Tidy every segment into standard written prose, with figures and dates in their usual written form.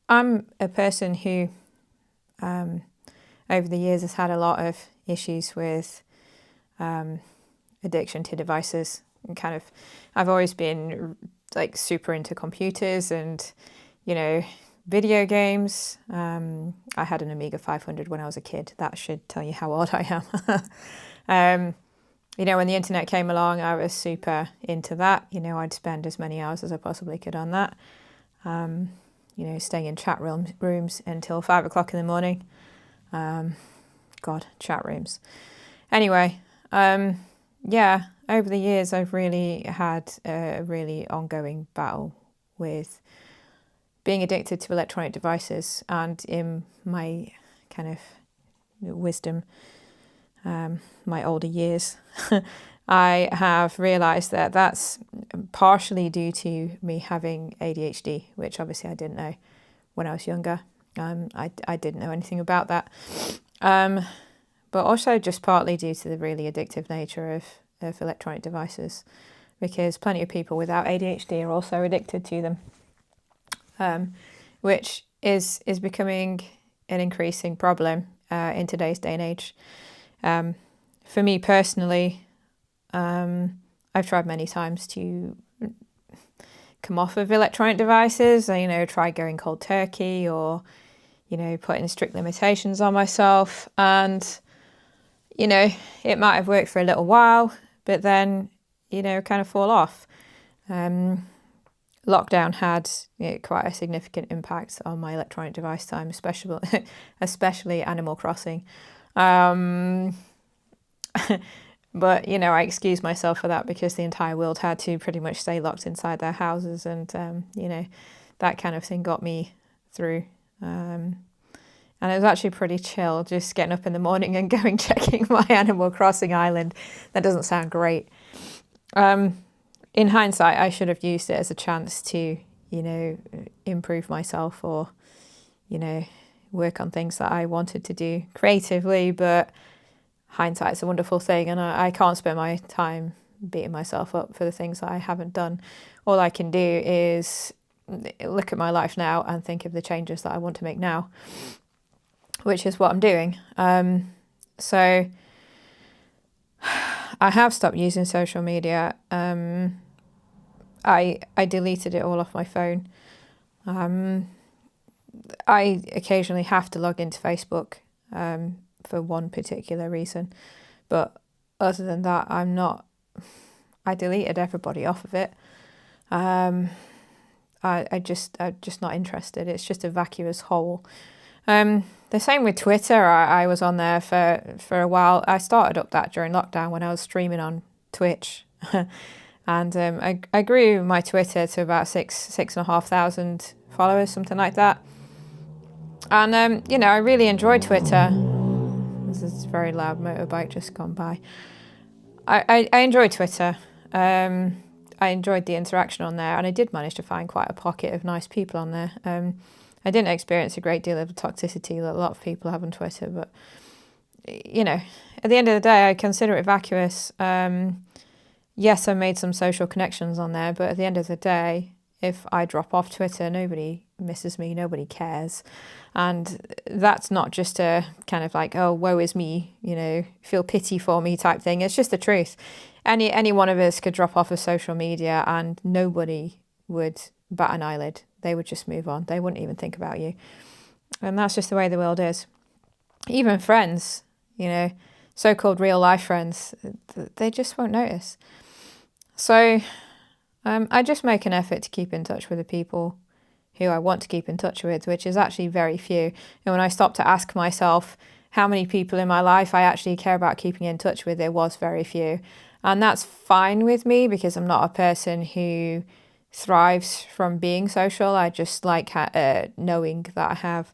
I'm a person who, over the years, has had a lot of issues with addiction to devices. And I've always been like super into computers and, video games. I had an Amiga 500 when I was a kid. That should tell you how old I am. When the internet came along, I was super into that. I'd spend as many hours as I possibly could on that. Staying in chat rooms until 5 o'clock in the morning. God, chat rooms. Anyway, over the years, I've really had a really ongoing battle with being addicted to electronic devices, and in my kind of wisdom, my older years, I have realised that that's partially due to me having ADHD, which obviously I didn't know when I was younger. I didn't know anything about that. But also just partly due to the really addictive nature of electronic devices, because plenty of people without ADHD are also addicted to them, which is becoming an increasing problem in today's day and age. For me personally, I've tried many times to come off of electronic devices. Try going cold turkey or, putting strict limitations on myself. And, it might have worked for a little while, but then, kind of fall off. Lockdown had quite a significant impact on my electronic device time, especially Animal Crossing. But, I excuse myself for that because the entire world had to pretty much stay locked inside their houses, and, that kind of thing got me through. And it was actually pretty chill, just getting up in the morning and going checking my Animal Crossing island. That doesn't sound great. In hindsight, I should have used it as a chance to, improve myself or, work on things that I wanted to do creatively. But hindsight's a wonderful thing, and I can't spend my time beating myself up for the things that I haven't done. All I can do is look at my life now and think of the changes that I want to make now, which is what I'm doing. So I have stopped using social media. I deleted it all off my phone. I occasionally have to log into Facebook for one particular reason, but other than that, I deleted everybody off of it. I'm just not interested. It's just a vacuous hole. The same with Twitter. I was on there for a while. I started up that during lockdown when I was streaming on Twitch. And I grew my Twitter to about 6,500 followers, something like that. And, I really enjoyed Twitter. This is a very loud motorbike just gone by. I enjoyed Twitter. I enjoyed the interaction on there, and I did manage to find quite a pocket of nice people on there. I didn't experience a great deal of toxicity that a lot of people have on Twitter, but, at the end of the day, I consider it vacuous. Yes, I made some social connections on there, but at the end of the day, if I drop off Twitter, nobody misses me, nobody cares. And that's not just a kind of like, oh, woe is me, feel pity for me type thing. It's just the truth. Any one of us could drop off of social media and nobody would bat an eyelid. They would just move on. They wouldn't even think about you. And that's just the way the world is. Even friends, so-called real life friends, they just won't notice. So I just make an effort to keep in touch with the people who I want to keep in touch with, which is actually very few. And when I stopped to ask myself how many people in my life I actually care about keeping in touch with, there was very few. And that's fine with me because I'm not a person who thrives from being social. I just like knowing that I have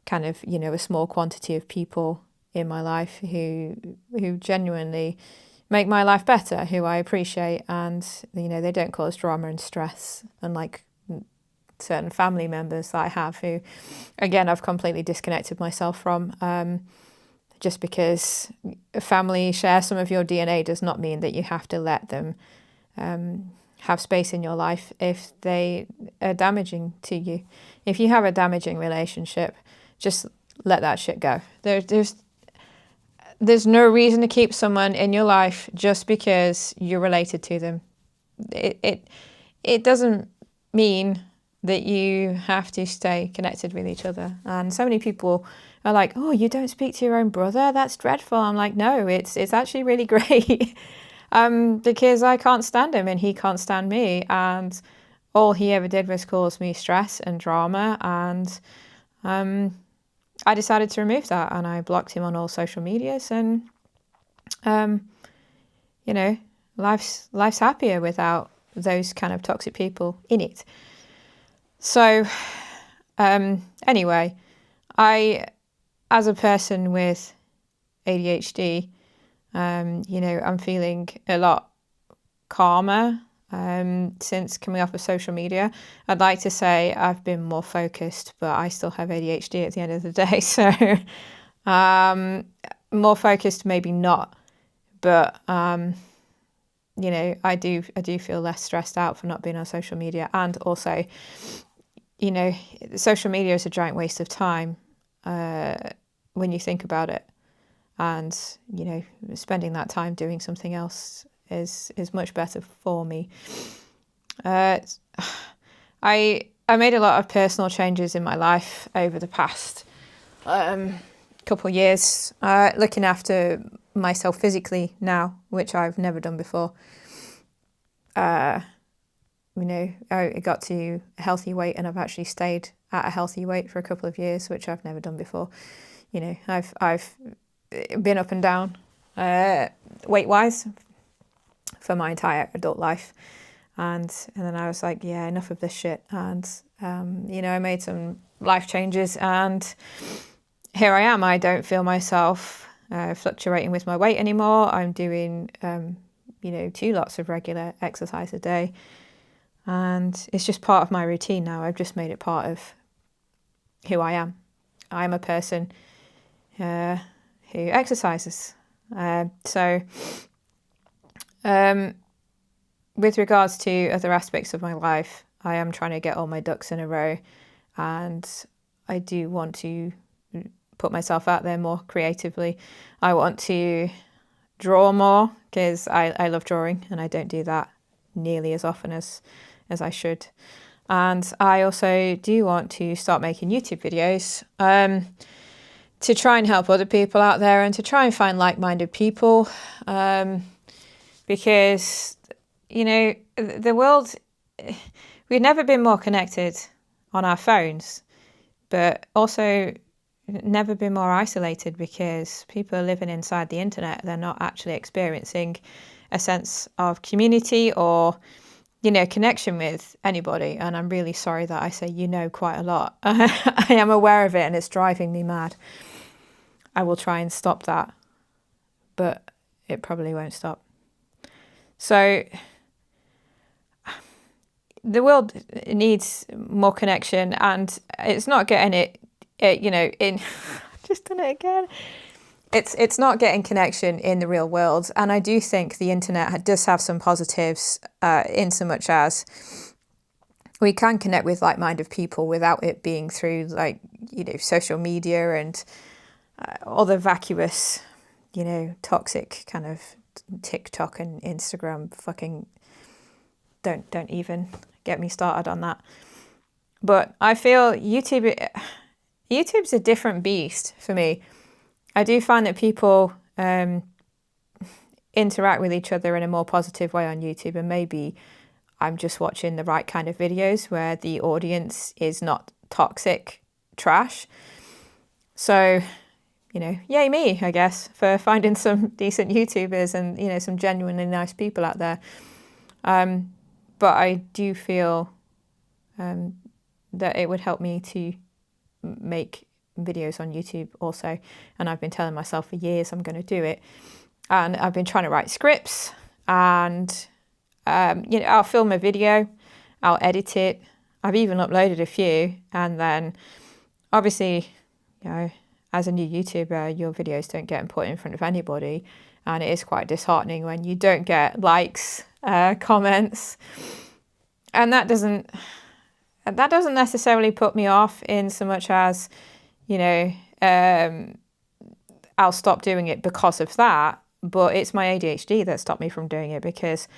kind of, a small quantity of people in my life who genuinely make my life better, who I appreciate, and they don't cause drama and stress, unlike certain family members that I have who, again, I've completely disconnected myself from. Just because a family share some of your DNA does not mean that you have to let them have space in your life if they are damaging to you. If you have a damaging relationship, just let that shit go. There's no reason to keep someone in your life just because you're related to them. It doesn't mean that you have to stay connected with each other. And so many people are like, oh, you don't speak to your own brother? That's dreadful. I'm like, no, it's actually really great. Because I can't stand him and he can't stand me. And all he ever did was cause me stress and drama. And I decided to remove that, and I blocked him on all social medias. And, you know, life's happier without those kind of toxic people in it. So, anyway, as a person with ADHD, I'm feeling a lot calmer since coming off of social media. I'd like to say I've been more focused, but I still have ADHD at the end of the day. So more focused, maybe not, but I do feel less stressed out for not being on social media. And also, social media is a giant waste of time when you think about it. And, spending that time doing something else is much better for me. I made a lot of personal changes in my life over the past couple of years, looking after myself physically now, which I've never done before. I got to a healthy weight, and I've actually stayed at a healthy weight for a couple of years, which I've never done before. I've been up and down weight-wise for my entire adult life. And then I was like, yeah, enough of this shit. And, I made some life changes, and here I am. I don't feel myself fluctuating with my weight anymore. I'm doing, 2 lots of regular exercise a day. And it's just part of my routine now. I've just made it part of who I am. I'm a person who exercises. With regards to other aspects of my life, I am trying to get all my ducks in a row, and I do want to put myself out there more creatively. I want to draw more, because I love drawing, and I don't do that nearly as often as I should. And I also do want to start making YouTube videos to try and help other people out there, and to try and find like-minded people, because the world, we've never been more connected on our phones, but also never been more isolated, because people are living inside the internet. They're not actually experiencing a sense of community or, connection with anybody. And I'm really sorry that I say quite a lot. I am aware of it, and it's driving me mad. I will try and stop that, but it probably won't stop. So the world needs more connection, and it's not getting it in just done it again. It's not getting connection in the real world. And I do think the internet does have some positives, in so much as we can connect with like-minded people without it being through social media and all the vacuous, toxic kind of TikTok and Instagram. Fucking don't even get me started on that. But I feel YouTube's a different beast for me. I do find that people interact with each other in a more positive way on YouTube, and maybe I'm just watching the right kind of videos where the audience is not toxic trash. So, yay me, I guess, for finding some decent YouTubers and, some genuinely nice people out there. But I do feel that it would help me to make videos on YouTube also. And I've been telling myself for years I'm going to do it. And I've been trying to write scripts, and, I'll film a video, I'll edit it. I've even uploaded a few. And then obviously, as a new YouTuber, your videos don't get put in front of anybody. And it is quite disheartening when you don't get likes comments. And that doesn't necessarily put me off in so much as, you know, I'll stop doing it because of that. But it's my ADHD that stopped me from doing it, because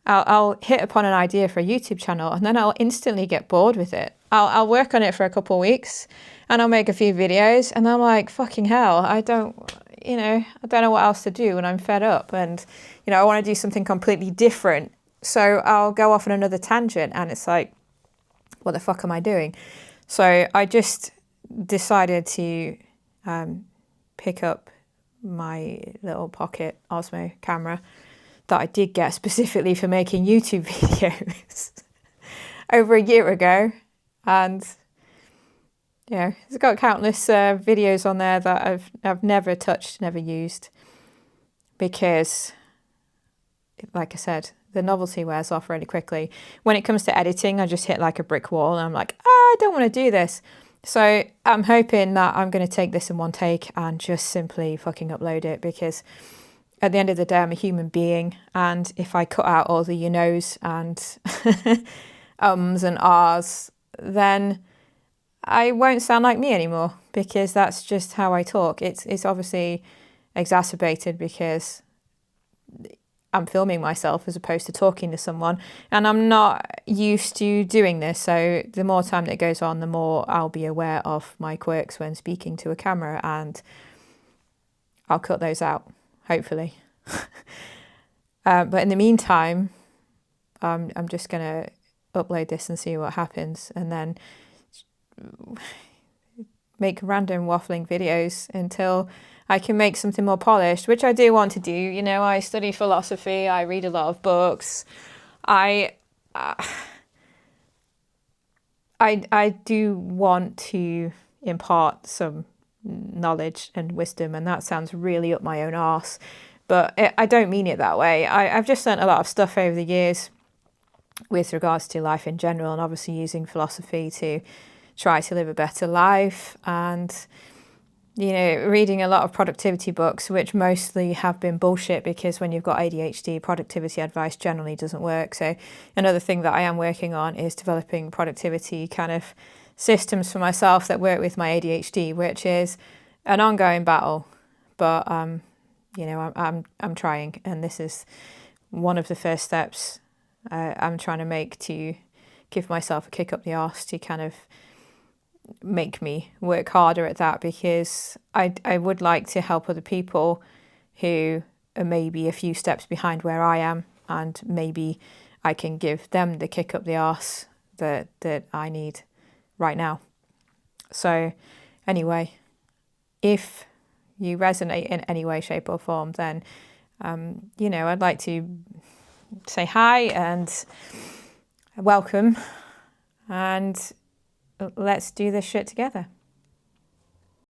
I'll hit upon an idea for a YouTube channel and then I'll instantly get bored with it. I'll work on it for a couple of weeks and I'll make a few videos and I'm like, fucking hell, I don't know what else to do, and I'm fed up, and, you know, I want to do something completely different. So I'll go off on another tangent and it's like, what the fuck am I doing? So I just decided to pick up my little pocket Osmo camera that I did get specifically for making YouTube videos over a year ago. And, you know, it's got countless videos on there that I've never touched, never used, because, like I said, the novelty wears off really quickly. When it comes to editing, I just hit like a brick wall and I'm like, I don't want to do this. So I'm hoping that I'm going to take this in one take and just simply fucking upload it, because at the end of the day, I'm a human being. And if I cut out all the you knows and ums and ahs, then I won't sound like me anymore, because that's just how I talk. It's obviously exacerbated because I'm filming myself as opposed to talking to someone, and I'm not used to doing this. So the more time that goes on, the more I'll be aware of my quirks when speaking to a camera, and I'll cut those out, hopefully. But in the meantime, I'm just going to upload this and see what happens, and then make random waffling videos until I can make something more polished, which I do want to do. You know, I study philosophy, I read a lot of books. I do want to impart some knowledge and wisdom, and that sounds really up my own arse, but I don't mean it that way. I've just learned a lot of stuff over the years with regards to life in general, and obviously using philosophy to try to live a better life, and, you know, reading a lot of productivity books, which mostly have been bullshit, because when you've got ADHD, productivity advice generally doesn't work. So another thing that I am working on is developing productivity kind of systems for myself that work with my ADHD, which is an ongoing battle. But you know, I'm trying, and this is one of the first steps I'm trying to make to give myself a kick up the arse to kind of make me work harder at that, because I would like to help other people who are maybe a few steps behind where I am, and maybe I can give them the kick up the arse that I need right now. So anyway, if you resonate in any way, shape or form, then you know, I'd like to say hi and welcome, and let's do this shit together.